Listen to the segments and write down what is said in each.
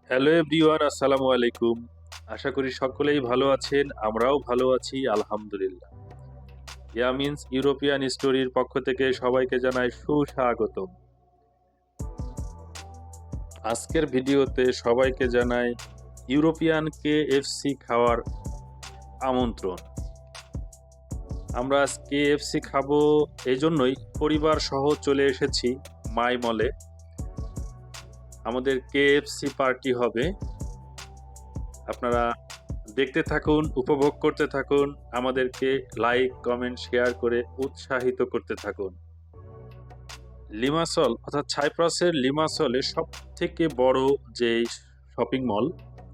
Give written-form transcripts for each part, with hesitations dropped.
Hello everyone, আসসালামু আলাইকুম। আশা করি সকলেই ভালো আছেন। আমরাও ভালো আছি আলহামদুলিল্লাহ। ইয়ামিনস ইউরোপিয়ান স্টোরির পক্ষ থেকে সবাইকে জানাই সুস্বাগতম। আজকের ভিডিওতে সবাইকে জানাই ইউরোপিয়ান কেএফসি খাওয়ার আমন্ত্রণ। আমরা আজ কেএফসি খাবো, এই জন্যই পরিবার সহ চলে এসেছি মাই মলে। আমাদের কেএফসি পার্টি হবে। আপনারা দেখতে থাকুন, উপভোগ করতে থাকুন, আমাদেরকে লাইক কমেন্ট শেয়ার করে উৎসাহিত করতে থাকুন। লিমাসল অর্থাৎ সাইপ্রাসের লিমাসলে সব থেকে বড় যে শপিং মল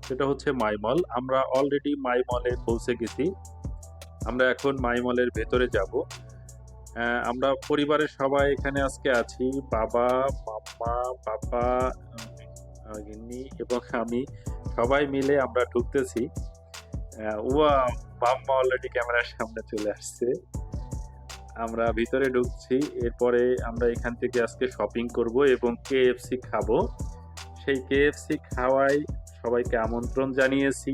সেটা হচ্ছে মাই মল। আমরা অলরেডি মাই মলে পৌঁছে গেছি। আমরা এখন মাই মলের ভেতরে যাব। আমরা পরিবারের সবাই এখানে আজকে আছি। বাবা, মাম্মা, পাপা, গিন্নি এবং আমি সবাই মিলে আমরা ঢুকতেছি। ওয়াও, মাম্মা অলরেডি ক্যামেরার সামনে চলে আসছে। আমরা ভিতরে ঢুকছি। এরপরে আমরা এখান থেকে আজকে শপিং করব এবং কেএফসি খাবো। সেই কেএফসি খাওয়াই সবাইকে আমন্ত্রণ জানিয়েছি।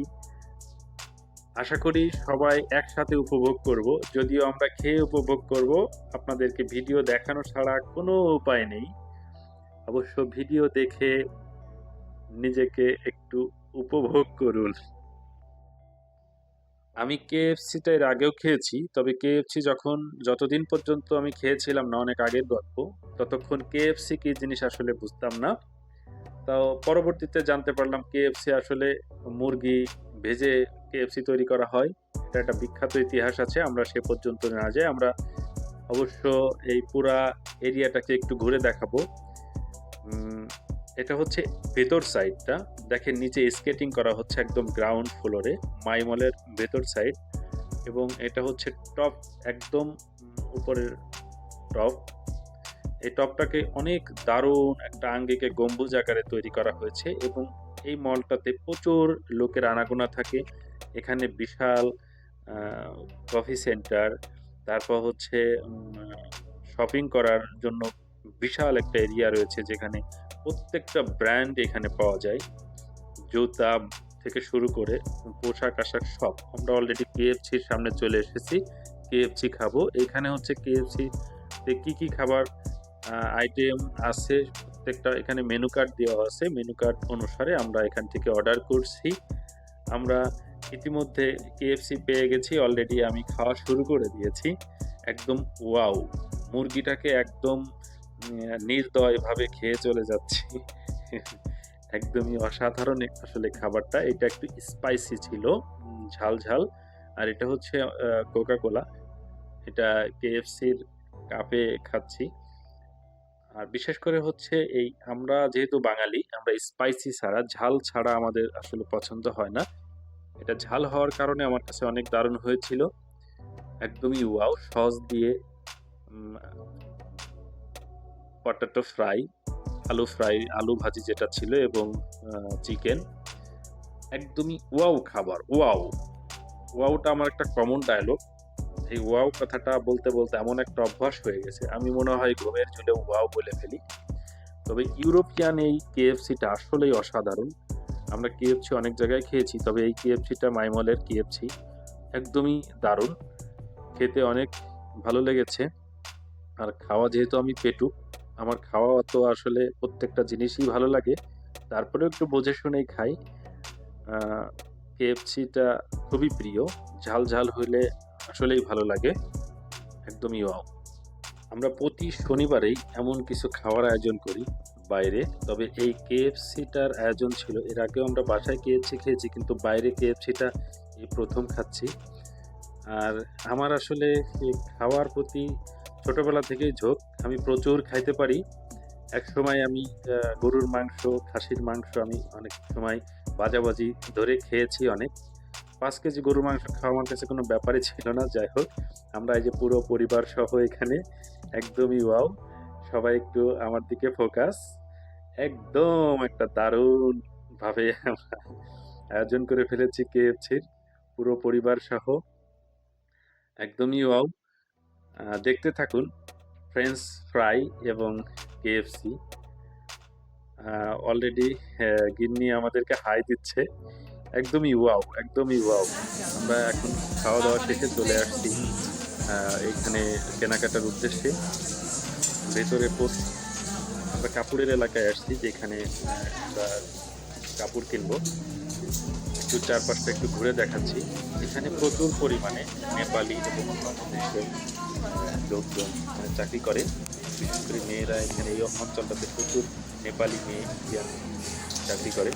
আশা করি সবাই একসাথে উপভোগ করব। যদিও আমরা খেয়ে উপভোগ করব, আপনাদেরকে ভিডিও দেখানো ছাড়া কোনো উপায় নেই। অবশ্য ভিডিও দেখে নিজেকে একটু উপভোগ করুন। আমি কেএফসিটা এর আগেও খেয়েছি, তবে কেএফসি যতদিন পর্যন্ত আমি খেয়েছিলাম না, অনেক আগের গল্প, ততক্ষণ কেএফসি কি জিনিস আসলে বুঝতাম না। তাও পরবর্তীতে জানতে পারলাম কেএফসি আসলে মুরগি ভেজে কেএফসি তৈরি করা হয়। এটা একটা বিখ্যাত ইতিহাস আছে, আমরা সে পর্যন্ত না যাই। আমরা অবশ্য এই পুরা এরিয়াটাকে একটু ঘুরে দেখাবো। এটা হচ্ছে ভেতর সাইডটা। দেখেন নিচে স্কেটিং করা হচ্ছে একদম গ্রাউন্ড ফ্লোরে, মাই মলের ভেতর সাইড। এবং এটা হচ্ছে টপ, একদম উপরের টপ। এই টপটাকে অনেক দারুণ একটা আঙ্গিকে গম্বুজ আকারে তৈরি করা হয়েছে এবং এই মলটাতে প্রচুর লোকের আনাগোনা থাকে। এখানে বিশাল কফি সেন্টার, তারপর হচ্ছে শপিং করার জন্য বিশাল একটা এরিয়া রয়েছে, যেখানে প্রত্যেকটা ব্র্যান্ড এখানে পাওয়া যায়। জুতা থেকে শুরু করে পোশাক আশাক সব। আমরা অলরেডি কেএফসির সামনে চলে এসেছি, কেএফসি খাবো। এখানে হচ্ছে কেএফসি তে কি কি খাবার আইটেম আছে প্রত্যেকটা এখানে মেনু কার্ড দেওয়া আছে। মেনু কার্ড অনুসারে আমরা এখান থেকে অর্ডার করছি। আমরা ইতিমধ্যে কেএফসি পেয়ে গেছি, অলরেডি আমি খাওয়া শুরু করে দিয়েছি। একদম ওয়াও, মুরগিটাকে একদম নির্দয়ভাবে খেয়ে চলে যাচ্ছি। একদমই অসাধারণ আসলে খাবারটা। এটা একটু স্পাইসি ছিল, ঝাল ঝাল। আর এটা হচ্ছে কোকা কোলা। এটা কেএফসির কাপে খাচ্ছি। আর বিশেষ করে হচ্ছে এই আমরা যেহেতু বাঙালি, আমরা স্পাইসি ছাড়া, ঝাল ছাড়া আমাদের আসলে পছন্দ হয় না। এটা ঝাল হওয়ার কারণে আমার কাছে অনেক দারুণ হয়েছিল। একদমই ওয়াও। সস দিয়ে পটাটো ফ্রাই, আলু ফ্রাই, আলু ভাজি যেটা ছিল, এবং চিকেন। একদমই ওয়াও খাবার, ওয়াও। ওয়াওটা আমার একটা কমন ডায়লগ। এই ওয়াও কথাটা বলতে বলতে এমন একটা অভ্যাস হয়ে গেছে, আমি মনে হয় ঘুমের ঝুলে ওয়াও বলে ফেলি। তবে ইউরোপিয়ান এই কেএফসিটা আসলেই অসাধারণ। আমরা কেএফসি অনেক জায়গায় খেয়েছি, তবে এই কেএফসিটা মাইমলের কেএফসি একদমই দারুণ। খেতে অনেক ভালো লেগেছে। আর খাওয়া যেহেতু আমি পেটুক, আমার খাওয়া তো আসলে প্রত্যেকটা জিনিসই ভালো লাগে, তারপরেও একটু বুঝে শুনেই খাই। কেএফসিটা খুবই প্রিয়। ঝাল ঝাল হইলে আসলেই ভালো লাগে। একদমই ওয়াও। আমরা প্রতি শনিবারেই এমন কিছু খাওয়ার আয়োজন করি বাইরে। তবে এই কেএফসিটার আয়োজন ছিল, এর আগেও আমরা বাসায় কেএফসি খেয়েছি, কিন্তু বাইরে কেএফসিটা এই প্রথম খাচ্ছি। আর আমার আসলে এই খাওয়ার প্রতি ছোটবেলা থেকেই ঝোঁক। আমি প্রচুর খাইতে পারি। একসময় আমি গরুর মাংস, খাসির মাংস আমি অনেক সময় ভাজাভাজি ধরে খেয়েছি অনেক। ৫ কেজি গরুর মাংস খাওয়া আমার কাছে কোনো ব্যাপারই ছিল না। যাই হোক, আমরা এই যে পুরো পরিবার সহ এখানে, একদমই ওয়াও! সবাই একটু আমার দিকে ফোকাস। একদম একটা দারুণভাবে আমরা আয়োজন করে ফেলেছি কেএফসির, পুরো পরিবার সহ। একদমই ওয়াও! দেখতে থাকুন ফ্রেঞ্চ ফ্রাই এবং কেএফসি। অলরেডি গিন্নি আমাদেরকে হাই দিচ্ছে। একদমই ওয়াও, একদমই ওয়াও। আমরা এখন খাওয়া দাওয়া শেষে চলে আসছি এখানে কেনাকাটার উদ্দেশ্যে। ভেতরে আমরা কাপড়ের এলাকায় আসছি, যেখানে আমরা কাপড় কিনবো। একটু চারপাশটা একটু ঘুরে দেখাচ্ছি। এখানে প্রচুর পরিমাণে নেপালি এবং অন্যান্য দেশের লোকজন চাকরি করে। বিশেষ করে মেয়েরা এখানে এই অঞ্চলটাতে প্রচুর নেপালি মেয়ে ইন্ডিয়ান চাকরি করে।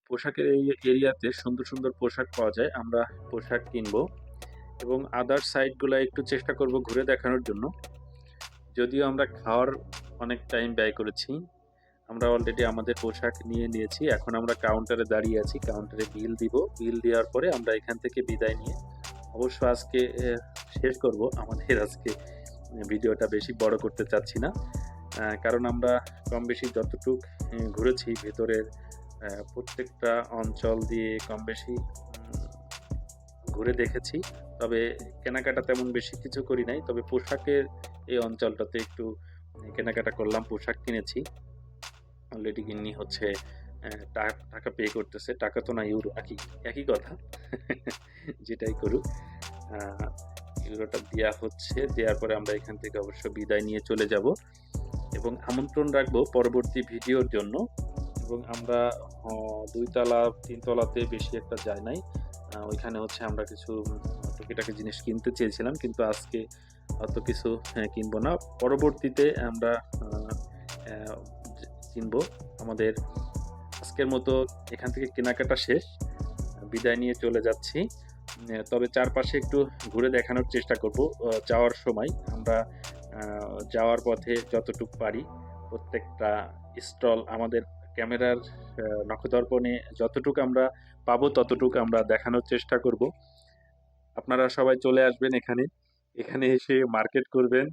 পোশাকের এই এরিয়াতে সুন্দর সুন্দর পোশাক পাওয়া যায়। আমরা পোশাক কিনবো এবং আদার সাইডগুলো একটু চেষ্টা করব ঘুরে দেখানোর জন্য। যদিও আমরা খাওয়ার অনেক টাইম ব্যয় করেছি, আমরা অলরেডি আমাদের পোশাক নিয়ে নিয়েছি। এখন আমরা কাউন্টারে দাঁড়িয়ে আছি, কাউন্টারে বিল দিব। বিল দেওয়ার পরে আমরা এখান থেকে বিদায় নিয়ে অবশ্য আজকে শেষ করব আমাদের আজকে ভিডিওটা। বেশি বড় করতে চাচ্ছি না, কারণ আমরা কম বেশি যতটুক ঘুরেছি ভেতরের প্রত্যেকটা অঞ্চল দিয়ে কম বেশি ঘুরে দেখেছি। তবে কেনাকাটা তেমন বেশি কিছু করি নাই। তবে পোশাকের এই অঞ্চলটাতে একটু কেনাকাটা করলাম, পোশাক কিনেছি। অলরেডি গিন্নি হচ্ছে টাকা পে করতেছে। টাকা তো না, ইউরো, একই কথা। যেটাই করুক, ইউরোটা দেওয়া হচ্ছে। দেওয়ার পরে আমরা এখান থেকে অবশ্য বিদায় নিয়ে চলে যাব এবং আমন্ত্রণ রাখবো পরবর্তী ভিডিওর জন্য। এবং আমরা 2 তলা 3 তলাতে বেশি একটা যাই নাই। ওইখানে হচ্ছে আমরা কিছু টুকিটাকি জিনিস কিনতে চেয়েছিলাম, কিন্তু আজকে অত কিছু কিনবো না। পরবর্তীতে আমরা কিনবো। আমাদের আজকের মতো এখান থেকে কেনাকাটা শেষ, বিদায় নিয়ে চলে যাচ্ছি। তবে চারপাশে একটু ঘুরে দেখানোর চেষ্টা করব। যাওয়ার সময় আমরা যাওয়ার পথে যতটুকু পারি প্রত্যেকটা স্টল আমাদের ক্যামেরার নখদর্পণে যতটুকু আমরা পাবো ততটুকু আমরা দেখানোর চেষ্টা করব। আপনারা সবাই চলে আসবেন এখানে এসে মার্কেট করবেন।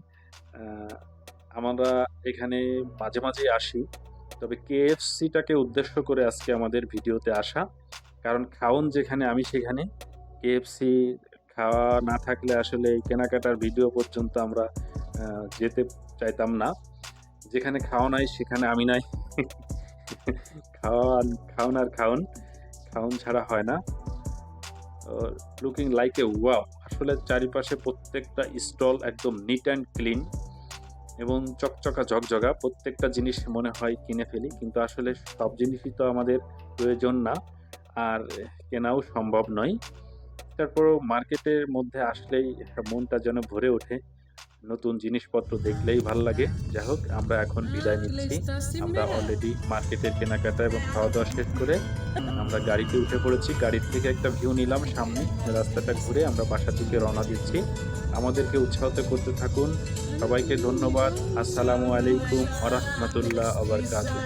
আমরা এখানে মাঝে মাঝে আসি, তবে কেএফসিটাকে উদ্দেশ্য করে আজকে আমাদের ভিডিওতে আসা। কারণ খাওন যেখানে আমি সেখানে, কেএফসি খাওয়া না থাকলে আসলে কেনাকাটার ভিডিও পর্যন্ত আমরা যেতে চাইতাম না। যেখানে খাওয়া নাই সেখানে আমি নাই। খাওন ছাড়া হয় না। Looking like a wow. আসলে চারিপাশে প্রত্যেকটা স্টল একদম নিট অ্যান্ড ক্লিন এবং চকচকা ঝকঝকা। প্রত্যেকটা জিনিস মনে হয় কিনে ফেলি, কিন্তু আসলে সব জিনিসই তো আমাদের প্রয়োজন না, আর কেনাও সম্ভব নয়। তারপরও মার্কেটের মধ্যে আসলেই মনটা যেন ভরে ওঠে, নতুন জিনিসপত্র দেখলেই ভাল লাগে। যাই হোক, আমরা এখন বিদায় নিচ্ছি। আমরা অলরেডি মার্কেটের কেনাকাটা এবং খাওয়া দাওয়া শেষ করে আমরা গাড়িতে উঠে পড়েছি। গাড়ির থেকে একটা ভিউ নিলাম সামনে, রাস্তাটা ঘুরে আমরা বাসার দিকে রওনা দিচ্ছি। আমাদেরকে উৎসাহিত করতে থাকুন। সবাইকে ধন্যবাদ। আসসালামু আলাইকুম ওয়া রাহমাতুল্লাহি ওয়া বারাকাতুহু।